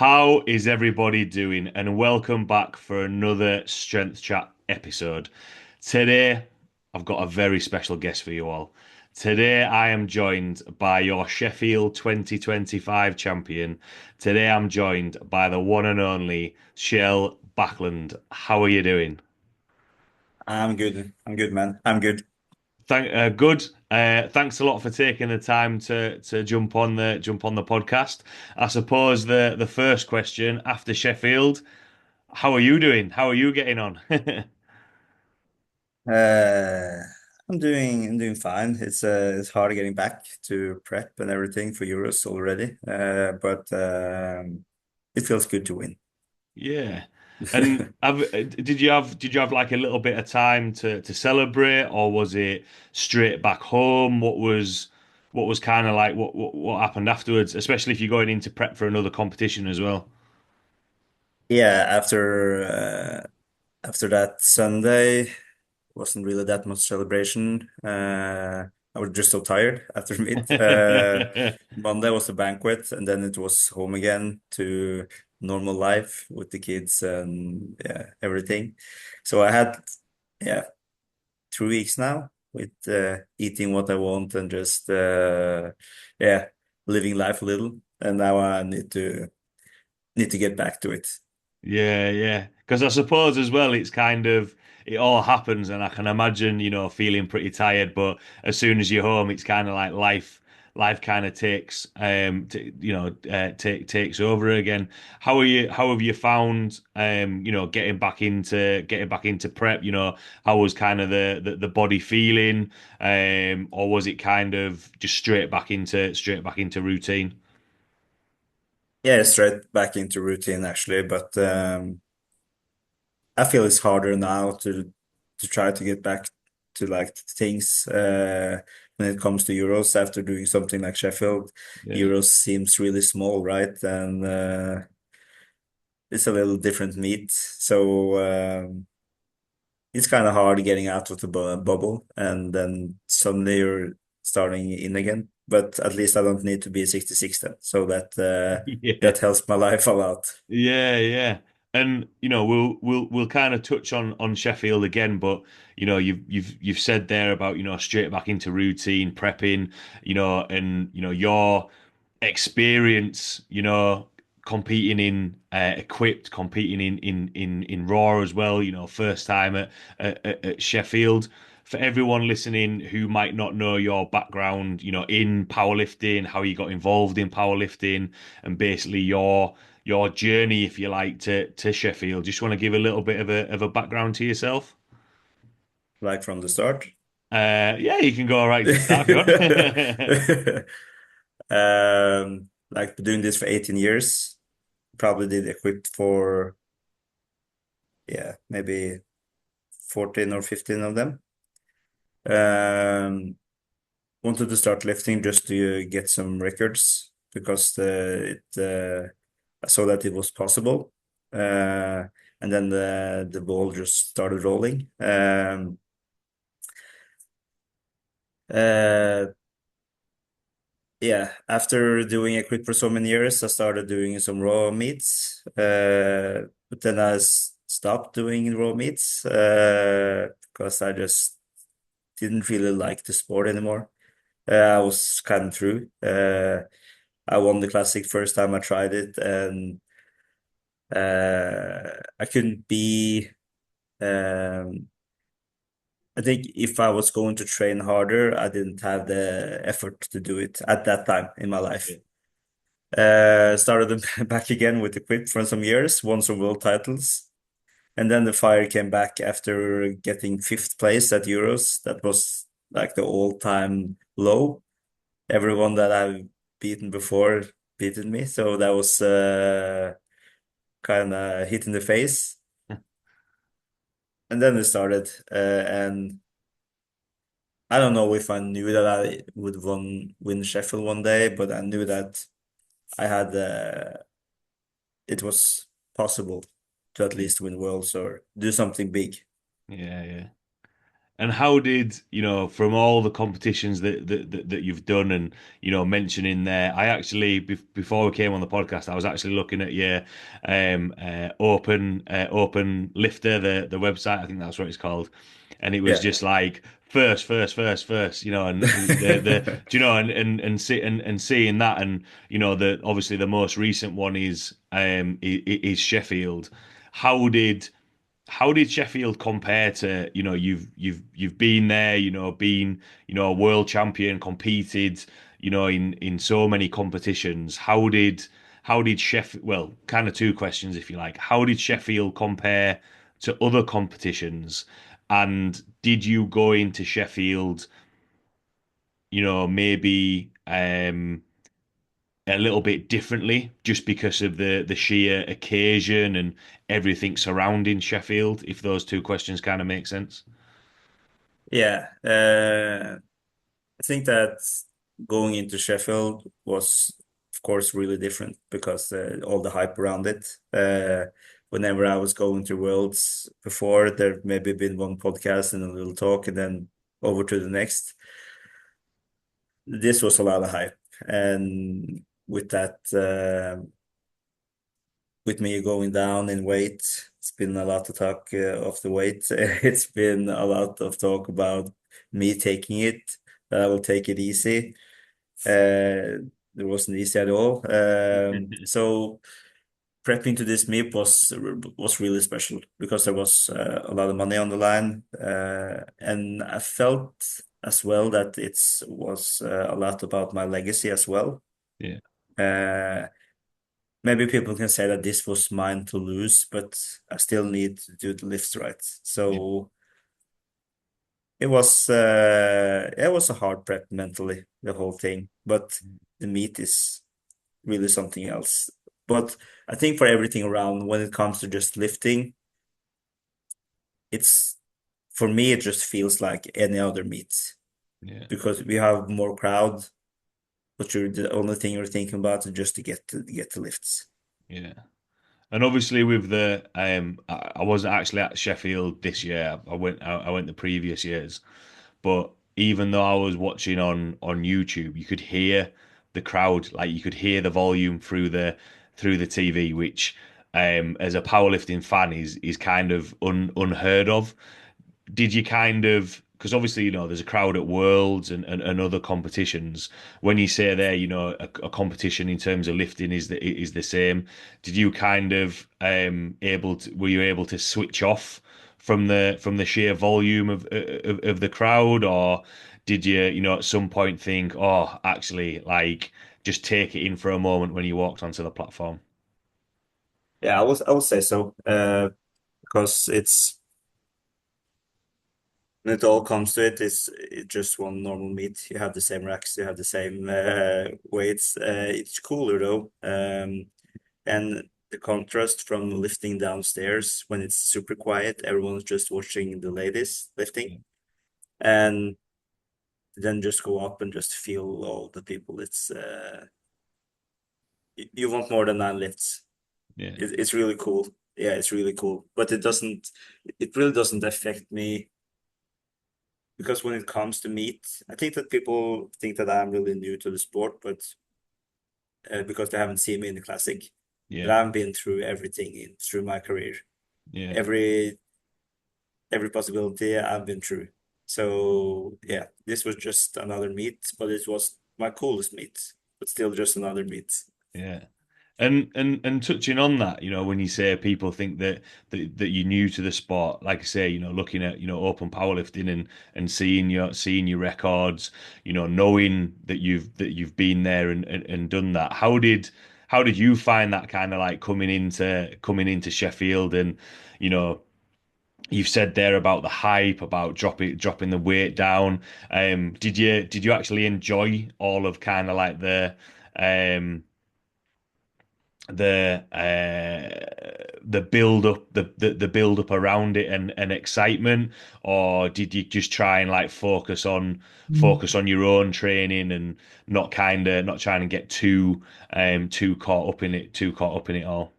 How is everybody doing? And welcome back for another Strength Chat episode. Today, I've got a very special guest for you all. Today, I am joined by your Sheffield 2025 champion. Today, I'm joined by the one and only Kjell Bakkelund. How are you doing? I'm good. I'm good, man. I'm good. Good. Thanks a lot for taking the time to jump on the podcast. I suppose the first question after Sheffield. How are you doing? How are you getting on? Uh, I'm doing fine. It's hard getting back to prep and everything for Euros already. But it feels good to win. Yeah. And did you have like a little bit of time to celebrate, or was it straight back home? What was kind of like what happened afterwards, especially if you're going into prep for another competition as well? Yeah, after that Sunday wasn't really that much celebration. I was just so tired after meet. Monday was a banquet, and then it was home again to normal life with the kids and yeah, everything. So I had yeah 3 weeks now with eating what I want and just yeah living life a little. And now I need to get back to it. Yeah, yeah. Because I suppose as well, it's kind of it all happens, and I can imagine, feeling pretty tired. But as soon as you're home, it's kind of like life kind of takes, takes over again. How are you? How have you found, getting back into prep? How was kind of the body feeling, or was it kind of just straight back into routine? Yeah, straight back into routine actually, but I feel it's harder now to try to get back to like things when it comes to Euros after doing something like Sheffield. Yeah. Euros seems really small, right? And it's a little different meat. So it's kind of hard getting out of the bubble and then suddenly you're starting in again. But at least I don't need to be 66 then. So Yeah. that helps my life a lot. Yeah, yeah. And we'll kind of touch on Sheffield again, but you've said there about, straight back into routine, prepping, and your experience, competing in equipped, competing in Raw as well, first time at Sheffield. For everyone listening who might not know your background, in powerlifting, how you got involved in powerlifting, and basically your journey, if you like, to Sheffield. Just want to give a little bit of a background to yourself. Like from the start. Yeah, you can go right to the start if you want. Like doing this for 18 years, probably did equipped for, yeah, maybe 14 or 15 of them. Um, Wanted to start lifting just to get some records because I saw that it was possible. Uh, and then the ball just started rolling. Uh, Yeah, after doing equip for so many years, I started doing some raw meats. But then stopped doing raw meats because I just didn't really like the sport anymore. I was kind of through. I won the classic first time I tried it, and I couldn't be. Um, I think if I was going to train harder, I didn't have the effort to do it at that time in my life. Started back again with the quip for some years, won some world titles, and then the fire came back after getting fifth place at Euros. That was like the all-time low. Everyone that I've beaten before beaten me, so that was kind of hit in the face. And then it started, and I don't know if I knew that I would win Sheffield one day, but I knew that I had it was possible to at least win worlds or do something big. Yeah, yeah. And how did, from all the competitions that you've done and, mentioning there, I actually, before we came on the podcast, I was actually looking at your open lifter, the website, I think that's what it's called. And it was Yeah. just like first, and do you know, and seeing that, and the obviously the most recent one is Sheffield. How did how did Sheffield compare to, you've been there, been, a world champion, competed, in so many competitions. How did Sheffield, well, kind of two questions if you like. How did Sheffield compare to other competitions? And did you go into Sheffield, maybe a little bit differently just because of the sheer occasion and everything surrounding Sheffield, if those two questions kind of make sense. Yeah. I think that going into Sheffield was, of course, really different because all the hype around it. Whenever I was going to Worlds before, there maybe been one podcast and a little talk, and then over to the next. This was a lot of hype, and with that, with me going down in weight, it's been a lot of talk of the weight. It's been a lot of talk about me taking it, that I will take it easy. It wasn't easy at all. So prepping to this meet was really special because there was a lot of money on the line, and I felt as well that it's was a lot about my legacy as well. Yeah, Uh, Maybe people can say that this was mine to lose, but I still need to do the lifts right. yeah, So it was a hard prep mentally, the whole thing. But the meet is really something else. But I think for everything around, when it comes to just lifting, it's for me it just feels like any other meet yeah, because we have more crowd, but you're the only thing you're thinking about is just to get the lifts. yeah. And obviously with I wasn't actually at Sheffield this year. I went the previous years. But even though I was watching on YouTube, you could hear the crowd, like you could hear the volume through the TV, which as a powerlifting fan is kind of unheard of. Did you kind of, because obviously there's a crowd at Worlds and other competitions. When you say there, a competition in terms of lifting is the same. Did you kind of were you able to switch off from the sheer volume of the crowd, or did you at some point think, oh, actually, like just take it in for a moment when you walked onto the platform? Yeah, I will say so. Because it's when it all comes to it, it's just one normal meet. You have the same racks, you have the same weights. It's cooler though. And the contrast from lifting downstairs when it's super quiet, everyone's just watching the ladies lifting, Yeah, and then just go up and just feel all the people. You want more than 9 lifts. yeah, It's really cool. Yeah, it's really cool. But it really doesn't affect me because when it comes to meat, I think that people think that I'm really new to the sport, but because they haven't seen me in the classic, but yeah, I've been through everything through my career. yeah, Every every possibility I've been through. So yeah, this was just another meet, but it was my coolest meet, but still just another meet. yeah. And touching on that, when you say people think that you're new to the sport, like I say, looking at open powerlifting and seeing your records, knowing that you've been there and done that. How did you find that kind of like coming into Sheffield and you know you've said there about the hype about dropping the weight down. Did you actually enjoy all of kind of like um the build up the build up around it and excitement, or did you just try and like focus on your own training and not trying to get too caught up in it all?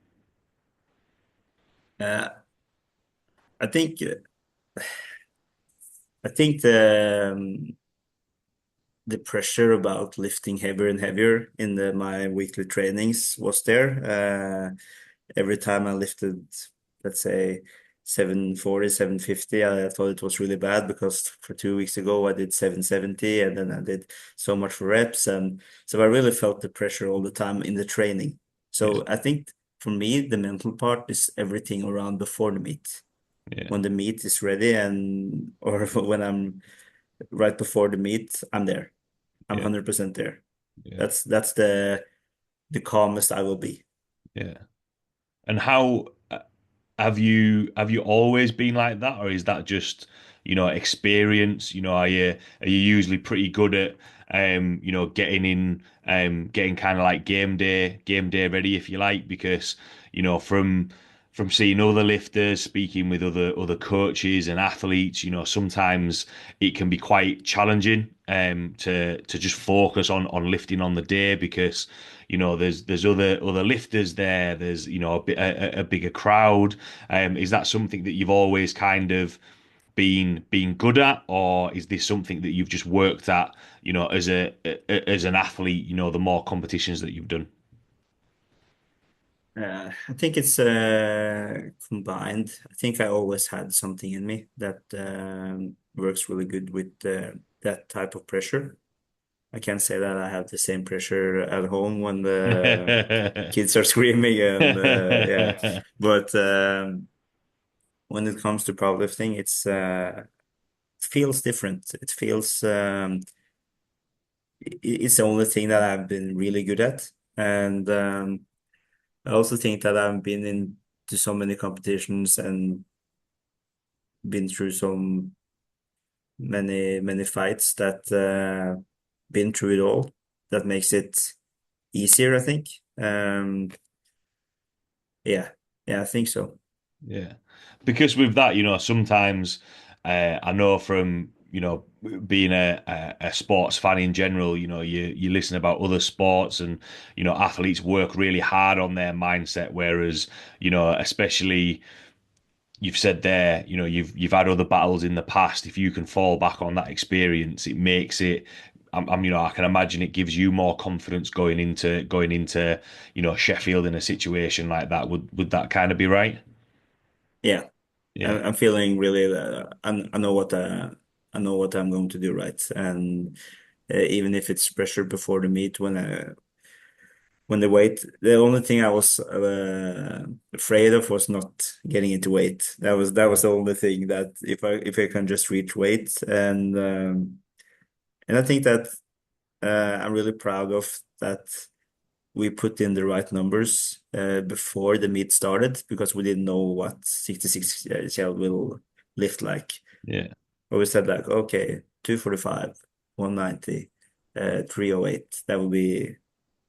Uh, I think I think the pressure about lifting heavier and heavier in my weekly trainings was there. Every time I lifted, let's say 740, 750, I thought it was really bad because for 2 weeks ago I did 770 and then I did so much for reps. And so I really felt the pressure all the time in the training. Yeah, So I think for me, the mental part is everything around before the meet. yeah, When the meet is ready and or when I'm right before the meet, I'm there. I'm yeah, 100% there. yeah, That's the calmest I will be. yeah. And how have you always been like that, or is that just experience? Are you usually pretty good at getting in getting kind of like game day ready, if you like, because from seeing other lifters, speaking with other coaches and athletes, sometimes it can be quite challenging to just focus on lifting on the day because there's other lifters there. There's a bigger crowd. Is that something that you've always kind of been good at, or is this something that you've just worked at, as an athlete, the more competitions that you've done? I think it's combined. I think I always had something in me that works really good with that type of pressure. I can't say that I have the same pressure at home when the kids are screaming and yeah, but when it comes to powerlifting, it feels different. It feels it's the only thing that I've been really good at, and I also think that I've been into so many competitions and been through many fights that been through it all. That makes it easier, I think. Yeah, yeah, I think so. Yeah, because with that, sometimes I know from being a sports fan in general, you listen about other sports and athletes work really hard on their mindset, whereas especially you've said there, you've had other battles in the past. If you can fall back on that experience, it makes it. I can imagine it gives you more confidence going into Sheffield in a situation like that. Would that kind of be right? Yeah, Yeah, I'm feeling really. I know what I'm going to do right, and even if it's pressure before the meet, when the weight, the only thing I was afraid of was not getting into weight. That was the only thing that if I can just reach weight, and I think that I'm really proud of that we put in the right numbers before the meet started because we didn't know what 66 shell will lift like. yeah, But we said like, okay, 245, 190, 308. That would be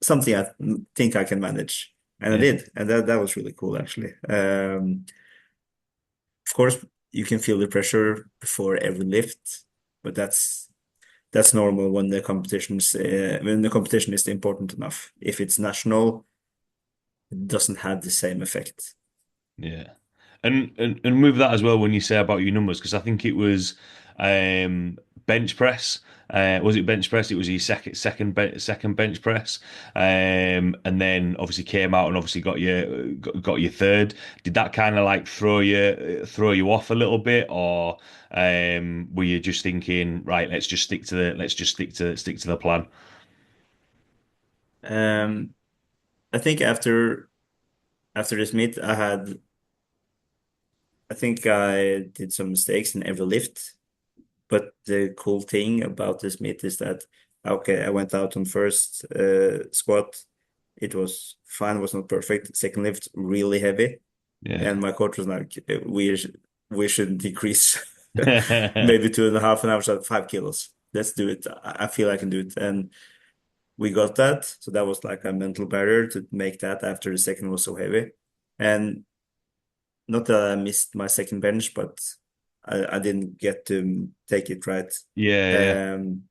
something I think I can manage. And I yeah, did. And that was really cool actually. Of course, you can feel the pressure before every lift, but that's normal when the competition is important enough. If it's national, it doesn't have the same effect. yeah. And with that as well, when you say about your numbers, because I think it was bench press. Was it bench press? It was your second bench press, and then obviously came out and obviously got your third. Did that kind of like throw you off a little bit, or were you just thinking, right, let's just stick to the plan? Um, I think after this meet, I think I did some mistakes in every lift. But the cool thing about this meet is that okay, I went out on first squat. It was fine, was not perfect. Second lift, really heavy. And Yeah. my coach was like, we should decrease maybe 2.5, and I was at 5 kilos. Let's do it. I feel I can do it. And we got that. So that was like a mental barrier to make that after the second was so heavy. And not that I missed my second bench, but I didn't get to take it right. Yeah, yeah, Um,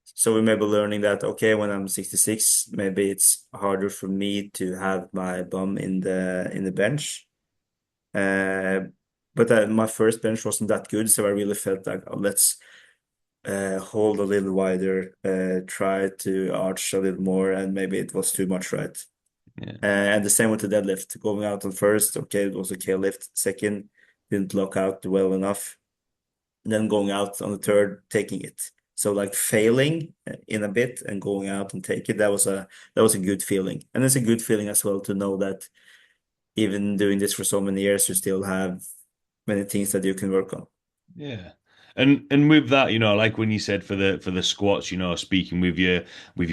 so we may be learning that, okay, when I'm 66, maybe it's harder for me to have my bum in the bench. Uh, but my first bench wasn't that good, so I really felt like, oh, let's hold a little wider, try to arch a little more, and maybe it was too much, right? Yeah. And the same with the deadlift. Going out on first, okay, it was okay lift. Second, didn't lock out well enough. And then going out on the third, taking it. So like failing in a bit and going out and take it, that was a good feeling. And it's a good feeling as well to know that even doing this for so many years, you still have many things that you can work on. Yeah. And with that, like when you said for the squats, speaking with your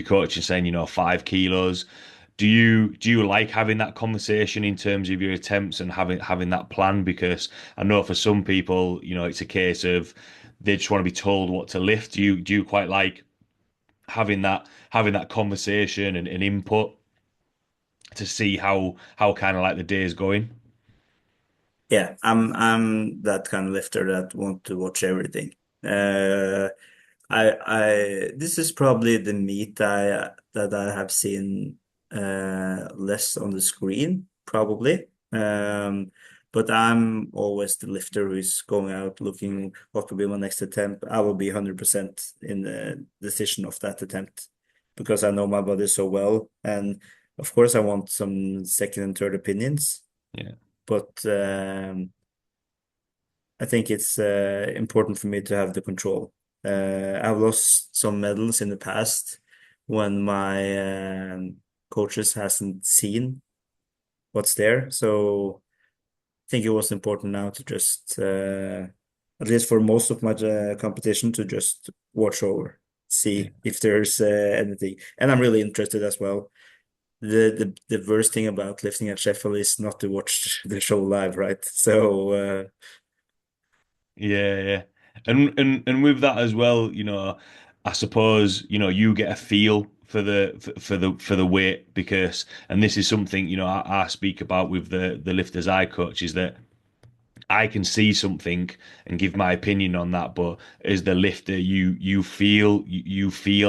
coach and saying, 5 kilos, do you like having that conversation in terms of your attempts and having that plan? Because I know for some people, it's a case of they just want to be told what to lift. Do you quite like having that conversation and input to see how kind of like the day is going? Yeah, I'm that kind of lifter that want to watch everything. Uh, I this is probably the meat that I have seen less on the screen, probably. But I'm always the lifter who's going out looking what will be my next attempt. I will be 100% in the decision of that attempt because I know my body so well. And of course, I want some second and third opinions, Yeah, but I think it's important for me to have the control. I've lost some medals in the past when my coaches hasn't seen what's there. So I think it was important now to just, at least for most of my competition, to just watch over, yeah, see if there's anything. And I'm really interested as well. The worst thing about lifting at Sheffield is not to watch the show live, right? So yeah, yeah. And with that as well, I suppose, you get a feel for the weight because, and this is something, I speak about with the lifters I coach, is that I can see something and give my opinion on that, but as the lifter, you feel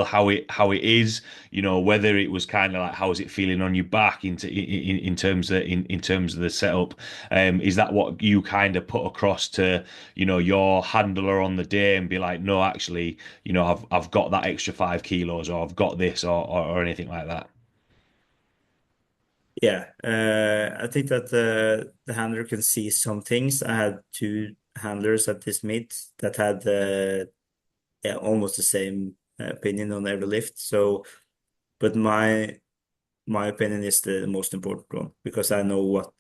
how it is, whether it was kind of like how is it feeling on your back in terms of the setup. Is that what you kind of put across to, your handler on the day and be like, no, actually, I've got that extra 5 kilos or I've got this or anything like that. yeah, I think that the handler can see some things. I had two handlers at this meet that had yeah, almost the same opinion on every lift. So, but my opinion is the most important one because I know what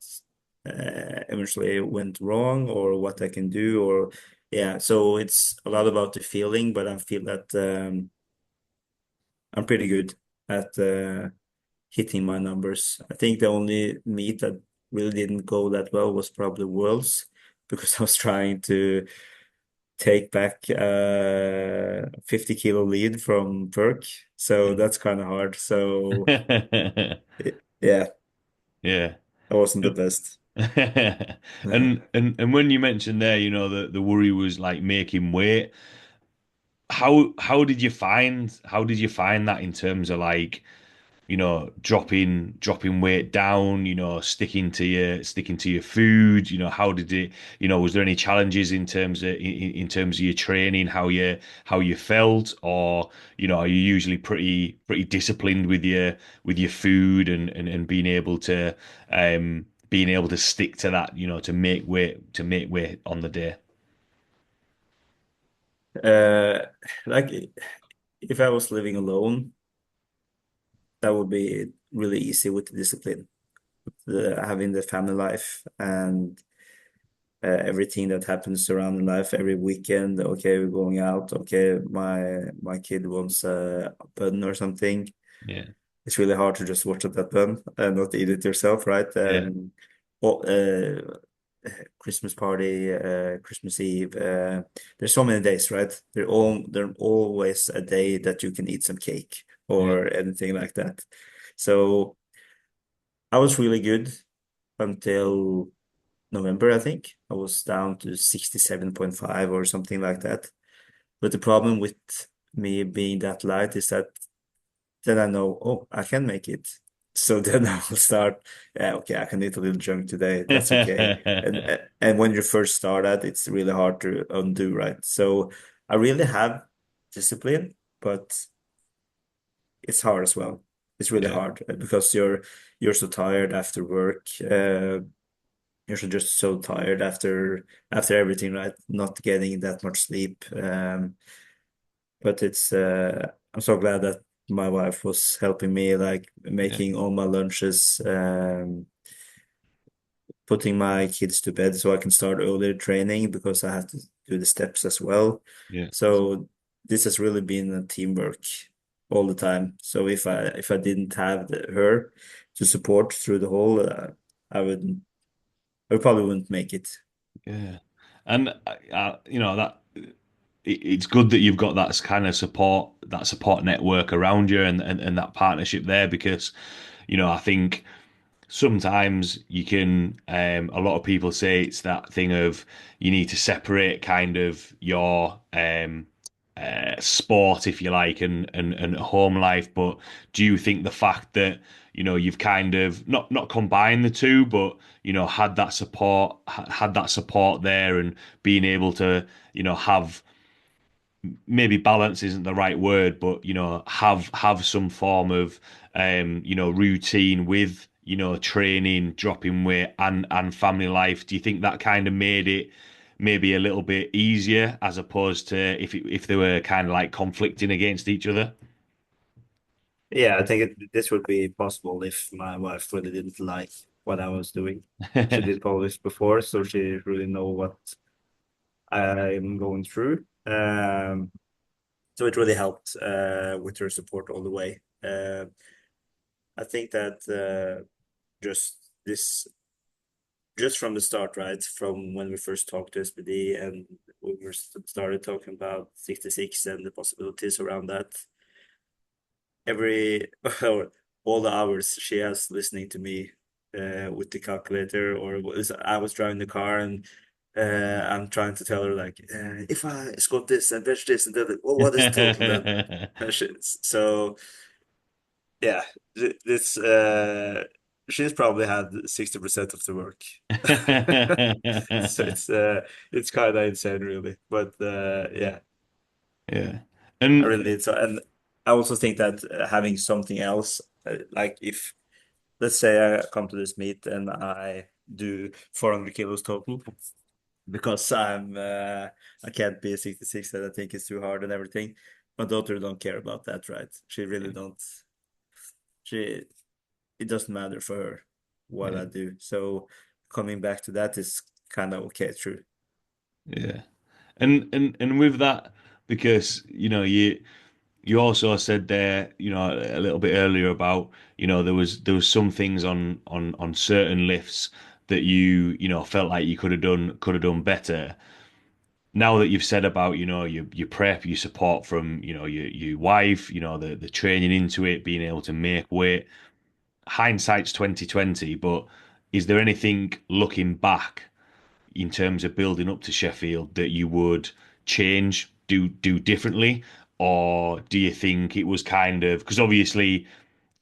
eventually went wrong or what I can do or yeah. So it's a lot about the feeling, but I feel that I'm pretty good at hitting my numbers. I think the only meet that really didn't go that well was probably Worlds because I was trying to take back a 50-kilo lead from Perk. So that's kind of hard. So yeah, Yeah. I wasn't the best. And when you mentioned there, the worry was like making weight. How did you find that in terms of like, dropping weight down, sticking to your food, how did it, was there any challenges in terms of your training, how you felt, or, are you usually pretty disciplined with your food and being able to stick to that, to make weight on the day? Uh, like if I was living alone, that would be really easy with the discipline, having the family life and everything that happens around in life every weekend. Okay, we're going out. Okay, my kid wants a bun or something. Yeah, It's really hard to just watch that bun and not eat it yourself, right? yeah, Well, Christmas party, Christmas Eve. There's so many days, right? They're always a day that you can eat some cake yeah, or anything like that. So I was really good until November, I think. I was down to 67.5 or something like that. But the problem with me being that light is that then I know, oh, I can make it. So then I will start, yeah, okay, I can eat a little junk today. That's okay. And when you first start at, it's really hard to undo, right? So I really have discipline, but it's hard as well. It's really Yeah, hard because you're so tired after work. You're just so tired after everything, right? Not getting that much sleep. But it's I'm so glad that my wife was helping me, like yeah, making all my lunches, putting my kids to bed so I can start earlier training because I have to do the steps as well. yeah, So this has really been a teamwork all the time. So if I didn't have her to support through the whole, I probably wouldn't make it. yeah. And you know that it's good that you've got that kind of support, that support network around you, and that partnership there because, I think sometimes you can a lot of people say it's that thing of you need to separate kind of your sport, if you like, and home life. But do you think the fact that you've kind of not combined the two, but had that support there and being able to have, maybe balance isn't the right word, but have some form of routine with training, dropping weight, and family life? Do you think that kind of made it maybe a little bit easier as opposed to if they were kind of like conflicting against each other? Yeah, I think this would be possible if my wife really didn't like what I was doing. She did Polish before, so she really know what I'm going through. So it really helped with her support all the way. I think that just this, just from the start, right, from when we first talked to SPD and we were started talking about 66 and the possibilities around that, every all the hours she has listening to me with the calculator, or I was driving the car and I'm trying to tell her like if I squat this and bench this and then well, what is total then? So yeah, this she's probably had 60% of the work. So it's kind of insane really, but yeah, Yeah. I And really need so. And I also think that having something else, like if let's say I come to this meet and I do 400 kilos total because I can't be 66 and I think it's too hard and everything. My daughter don't care about that, right? She really don't. She It doesn't matter for her what yeah, I do. So coming back to that is kind of okay, true. yeah. And with that, because you also said there, a little bit earlier about, there was some things on certain lifts that felt like you could have done better. Now that you've said about, your prep, your support from, your wife, the training into it, being able to make weight, hindsight's 2020, but is there anything looking back in terms of building up to Sheffield that you would change, do differently? Or do you think it was kind of, because obviously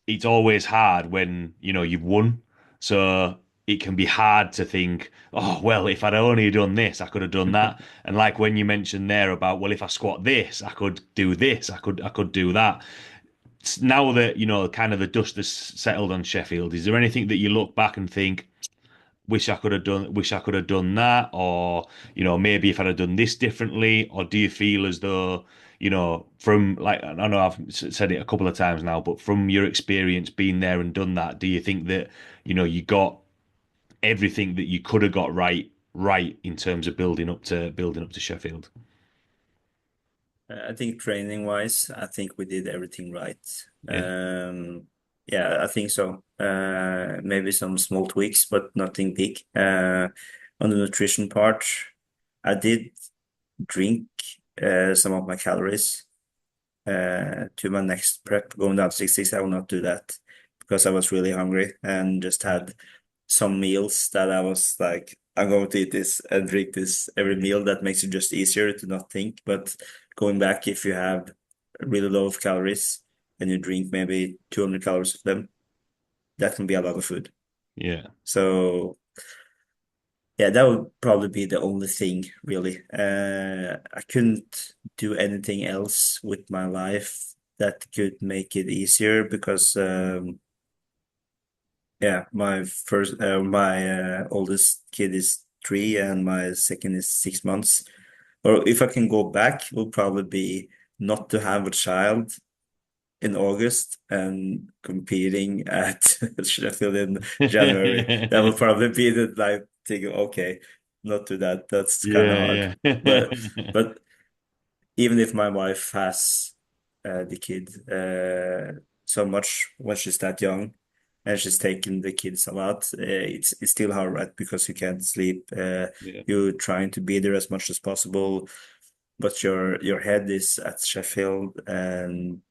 it's always hard when you've won, so it can be hard to think, oh well, if I'd only done this I could have done that. And like when you mentioned there about, well, if I squat this I could do this, I could do that. Now that kind of the dust has settled on Sheffield, is there anything that you look back and think, wish I could have done that, or maybe if I'd have done this differently? Or do you feel as though, from, like, I know I've said it a couple of times now, but from your experience being there and done that, do you think that you got everything that you could have got right in terms of building up to Sheffield? I think training wise, I think we did everything right. Yeah, Yeah, I think so. Maybe some small tweaks, but nothing big. On the nutrition part, I did drink some of my calories to my next prep. Going down to 66, I will not do that because I was really hungry and just yeah, had some meals that I was like, I'm going to eat this and drink this every meal. That makes it just easier to not think. But going back, if you have really low of calories and you drink maybe 200 calories of them, that can be a lot of food. Yeah. So yeah, that would probably be the only thing really. I couldn't do anything else with my life that could make it easier because yeah, my oldest kid is 3 and my second is 6 months. Or if I can go back, will probably be not to have a child in August and competing at Sheffield in January. That would probably be the like thing. Okay, not do that. That's kind of hard. Yeah, yeah. But but even if my wife has the kid so much when she's that young and she's taking the kids a lot, it's still hard, right? Because you can't sleep. Yeah. You're trying to be there as much as possible, but your head is at Sheffield and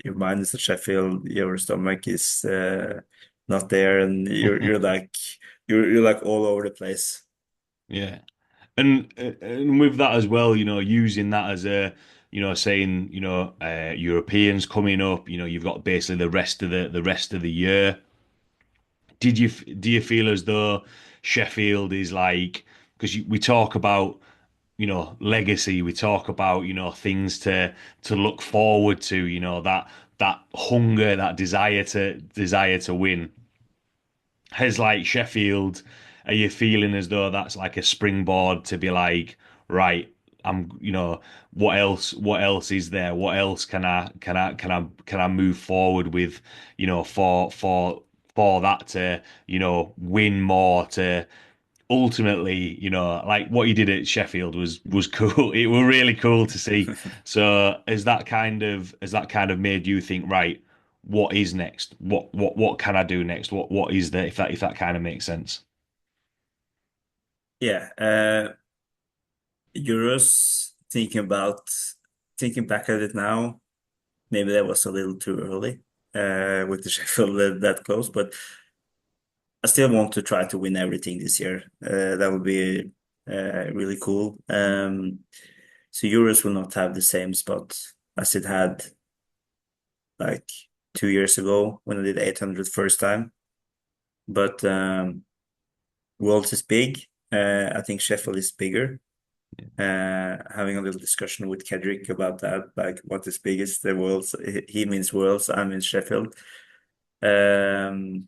your mind is at Sheffield. Your stomach is not there, and you're like all over the place. Yeah. And with that as well, using that as a, saying, Europeans coming up, you've got basically the rest of the year. Do you feel as though Sheffield is like, because we talk about, legacy, we talk about, things to look forward to, that hunger, that desire to win. Has like Sheffield, are you feeling as though that's like a springboard to be like, right, what else is there? What else can I move forward with, for that to, win more, to ultimately, like what you did at Sheffield was cool. It was really cool to see. So has that kind of made you think, right, what is next? What can I do next? What is there, if that kind of makes sense? Yeah, Euros. Thinking back at it now, maybe that was a little too early with the Sheffield that close, but I still want to try to win everything this year. That would be really cool. So Euros will not have the same spot as it had like 2 years ago when I did 800 first time. But Worlds is big. I think Sheffield is bigger. Having a little discussion with Kedrick about that, like what is biggest, the Worlds. He means Worlds, I mean Sheffield. Um,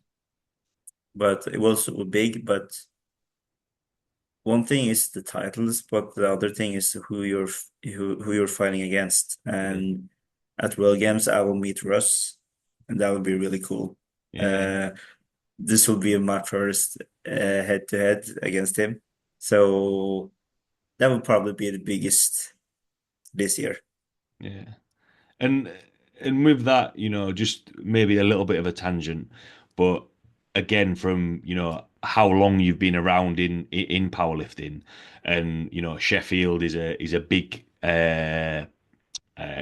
but it was big. But one thing is the titles, but the other thing is who you're fighting against. Yeah, And at World Games, I will meet Russ, and that would be really cool. yeah, Uh, this will be my first head to head against him. So that would probably be the biggest this year. yeah. And and with that, just maybe a little bit of a tangent, but again, from how long you've been around in powerlifting, and Sheffield is a big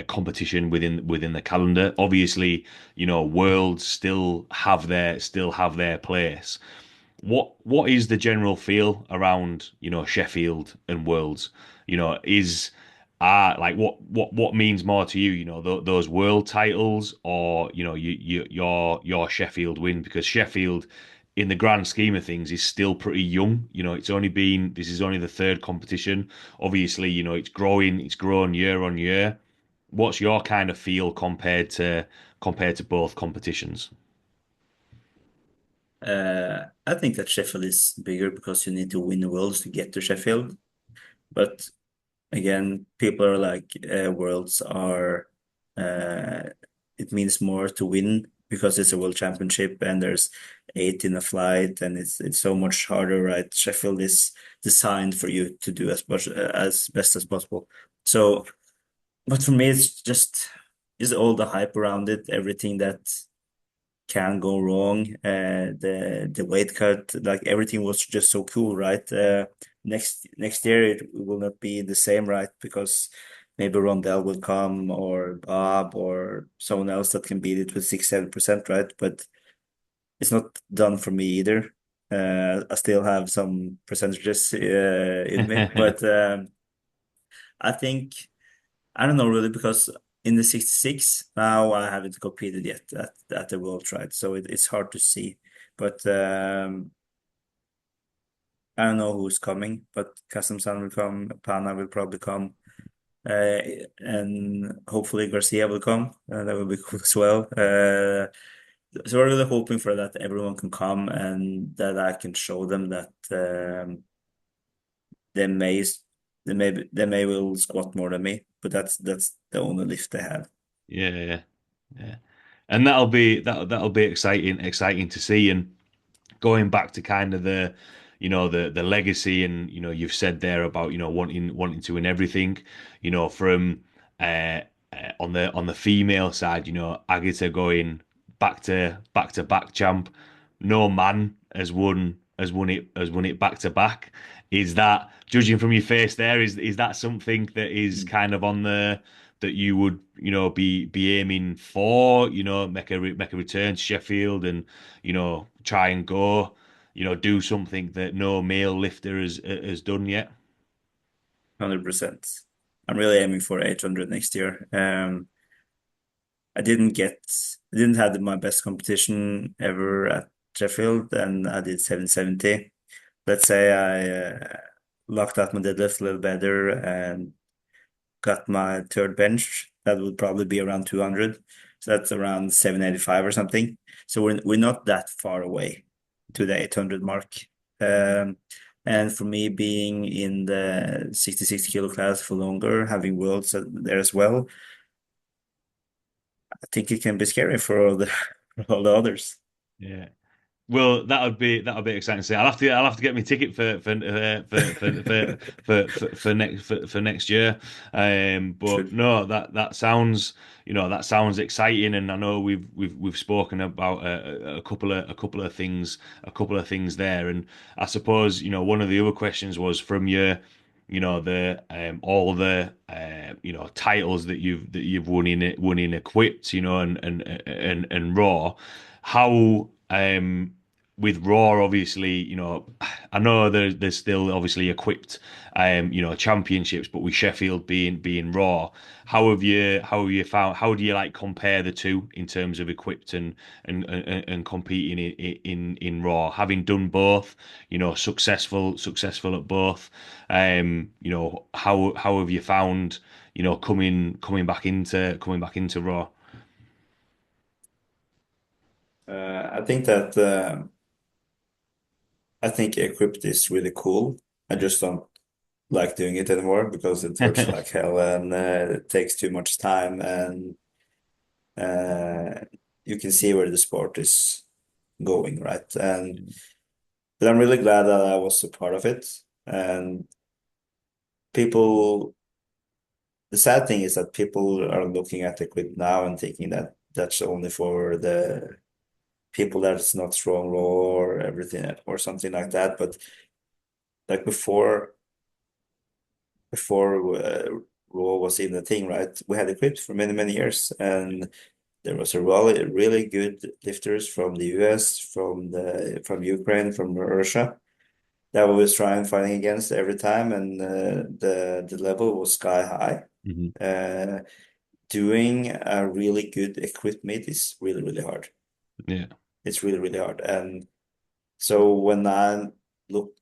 competition within the calendar. Obviously, worlds still have their place. What is the general feel around Sheffield and Worlds? Is like what means more to you? Those world titles, or your Sheffield win, because Sheffield, in the grand scheme of things, is still pretty young. This is only the third competition. Obviously, it's grown year on year. What's your kind of feel compared to both competitions? I think that Sheffield is bigger because you need to win the Worlds to get to Sheffield. But again, people are like, Worlds are, uh, it means more to win because it's a World Championship and there's 8 in a flight and it's so much harder, right? Sheffield is designed for you to do as much as best as possible. So, but for me, it's just is all the hype around it, everything that can go wrong. The weight cut, like everything was just so cool, right? Next year it will not be the same, right? Because maybe Rondell will come or Bob or someone else that can beat it with 6, 7%, right? But it's not done for me either. I still have some percentages in me, but I think I don't know really because in the 66. Now I haven't competed yet at the World Triad, so it's hard to see. But I don't know who's coming, but Kasamsan will come, Pana will probably come, uh, and hopefully Garcia will come. That will be cool as well. So we're really hoping for that everyone can come and that I can show them that they may they may will squat more than me, but that's the only lift they have. Yeah, yeah, yeah. And that'll be exciting to see. And going back to kind of the legacy, and you've said there about wanting to win everything, from uh, on the female side, Agita going back to back champ. No man has won it back to back. Is that, judging from your face there, is that something that is kind of on the that you would be aiming for, make a return to Sheffield and try and go, do something that no male lifter has done yet? 100%. I'm really aiming for 800 next year. I didn't have my best competition ever at Sheffield, and I did 770. Let's say I locked out my deadlift a little better and got my third bench. That would probably be around 200. So that's around 785 or something. So we're not that far away to the 800 mark. Um, and for me, being in the 66 kilo class for longer, having worlds there as well, I think it can be scary for all the for all the others. Yeah. Well, that would be exciting to see. I'll have to get my ticket for next year. But Should no, that sounds exciting, and I know we've spoken about a couple of things there, and I suppose one of the other questions was from the all the titles that you've won in equipped, and raw. How with Raw, obviously, I know there's still obviously equipped, championships, but with Sheffield being Raw, how have you found, how do you like compare the two in terms of equipped and competing in Raw, having done both, successful at both, how have you found, coming back into Raw? I think that I think equipped is really cool. I just don't like doing it anymore because it hurts Yeah. like hell and it takes too much time and uh, you can see where the sport is going, right? And but I'm really glad that I was a part of it. And people, the sad thing is that people are looking at the quit now and thinking that that's only for the people that's not strong raw or everything or something like that. But like before raw was even a thing, right? We had equipped for many, many years and there was a really good lifters from the US, from Ukraine, from Russia that we was trying fighting against every time, and the level was sky high. Mhm. Uh, Doing a really good equipped meet is really, really hard. Yeah. It's really, really hard. And so when look,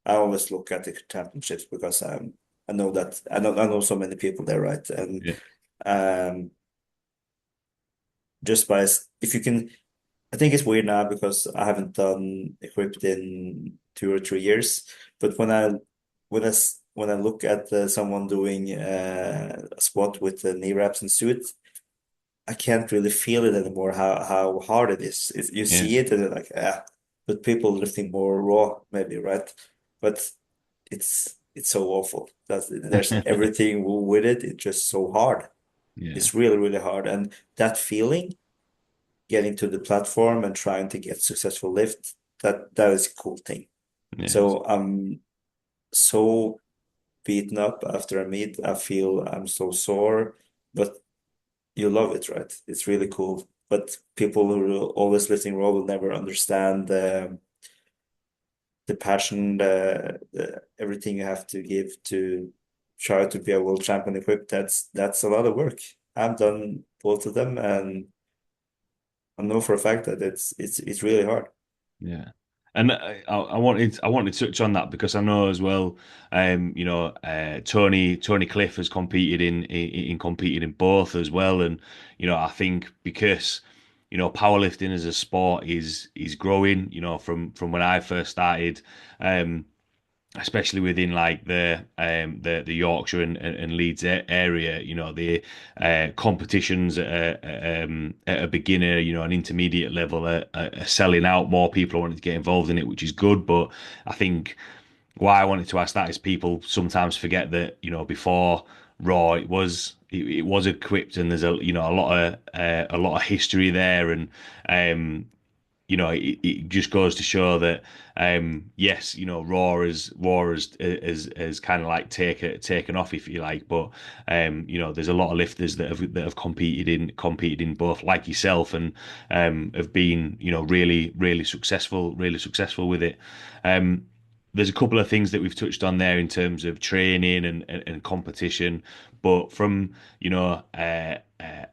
I always look at the championships because I know that I know so many people there, right? And Yeah. um, just by if you can. I think it's weird now because I haven't done equipped in 2 or 3 years. But when I look at someone doing a squat with the knee wraps and suit, I can't really feel it anymore. How hard it is. You Yeah. see it and you're like but people lifting more raw maybe, right? But it's so awful. There's everything with it. It's just so hard. Yeah. It's really really hard, and that feeling getting to the platform and trying to get successful lift, that is a cool thing. Yeah. So I'm so beaten up after a meet. I feel I'm so sore, but you love it, right? It's really cool. But people who are always lifting raw will never understand the passion, the everything you have to give to try to be a world champion equipped. That's a lot of work. I've done both of them, and I know for a fact that it's really hard. Yeah. And I wanted to touch on that because I know as well, Tony Cliff has competed in competed in both as well, and I think because powerlifting as a sport is growing, from when I first started, um, especially within like the Yorkshire and Leeds area, the competitions at a beginner, an intermediate level are selling out. More people are wanting to get involved in it, which is good. But I think why I wanted to ask that is people sometimes forget that before Raw it was equipped, and there's a lot of history there, and um, it just goes to show that yes, Raw has kind of like taken off, if you like, but there's a lot of lifters that have competed in both, like yourself, and have been really successful with it. Um, there's a couple of things that we've touched on there in terms of training and competition, but from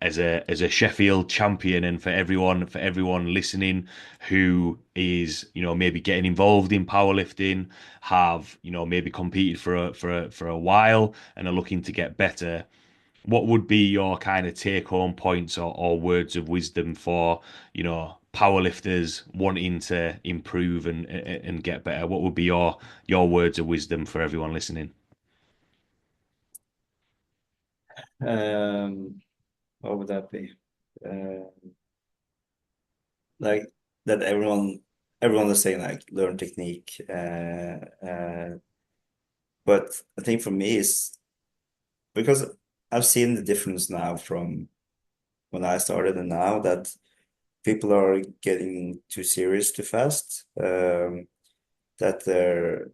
as a Sheffield champion, and for everyone listening who is maybe getting involved in powerlifting, have maybe competed for a while and are looking to get better, what would be your kind of take home points, or words of wisdom for powerlifters wanting to improve and get better? What would be your words of wisdom for everyone listening? Um, what would that be? Uh, like that everyone is saying like learn technique. But I think for me is because I've seen the difference now from when I started and now that people are getting too serious too fast. That they're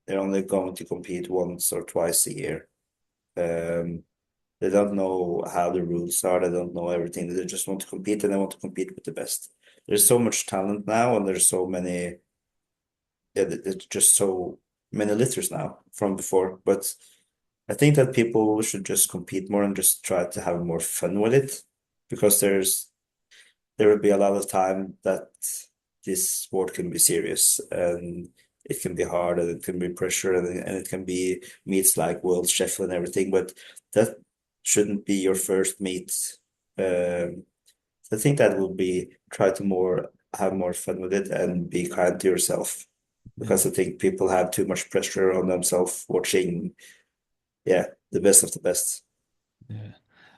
only going to compete once or twice a year. Um, they don't know how the rules are. They don't know everything. They just want to compete and they want to compete with the best. There's so much talent now, and there's so many. Yeah, there's just so many litters now from before. But I think that people should just compete more and just try to have more fun with it, because there will be a lot of time that this sport can be serious and it can be hard and it can be pressure and it can be meets like World Sheffield and everything, but that shouldn't be your first meet. Um, I think that will be try to more have more fun with it and be kind to yourself, Yeah. because I think people have too much pressure on themselves watching, yeah, the best of the best. Yeah.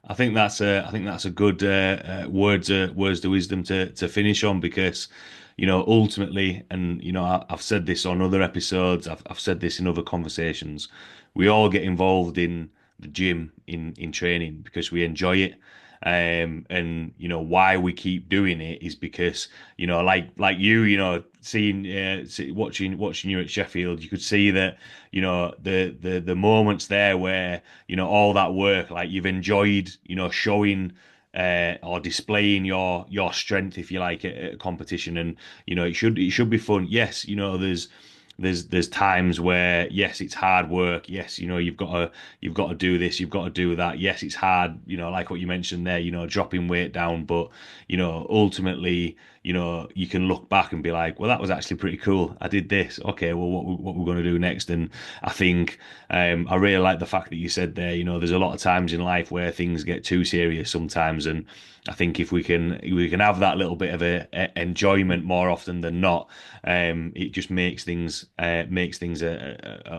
I think that's a good words of wisdom to finish on, because ultimately, and I've said this on other episodes, I've said this in other conversations, we all get involved in the gym in training because we enjoy it. And why we keep doing it is because like seeing watching you at Sheffield, you could see that the moments there where all that work, like you've enjoyed showing or displaying your strength, if you like, at a competition. And it should be fun. Yes, there's times where, yes, it's hard work. Yes, you've got to do this, you've got to do that. Yes, it's hard, like what you mentioned there, dropping weight down. But ultimately, you can look back and be like, well, that was actually pretty cool. I did this. Okay, well, what we're going to do next? And I think I really like the fact that you said there, there's a lot of times in life where things get too serious sometimes. And I think if we can have that little bit of a enjoyment more often than not, it just makes things a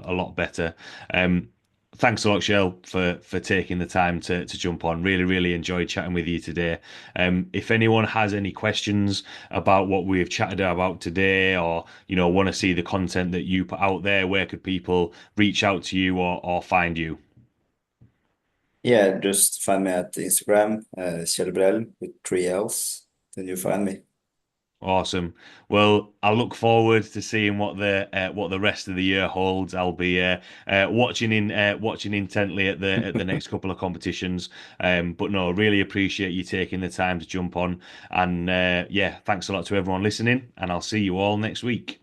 lot better. Um, Thanks a lot, Shell, for taking the time to jump on. Really enjoyed chatting with you today. If anyone has any questions about what we've chatted about today, or want to see the content that you put out there, where could people reach out to you or find you? Yeah, just find me at Instagram, Kjell with three L's, then you find me. Awesome. Well, I look forward to seeing what the rest of the year holds. I'll be watching intently at the next couple of competitions. But no, really appreciate you taking the time to jump on. And yeah, thanks a lot to everyone listening, and I'll see you all next week.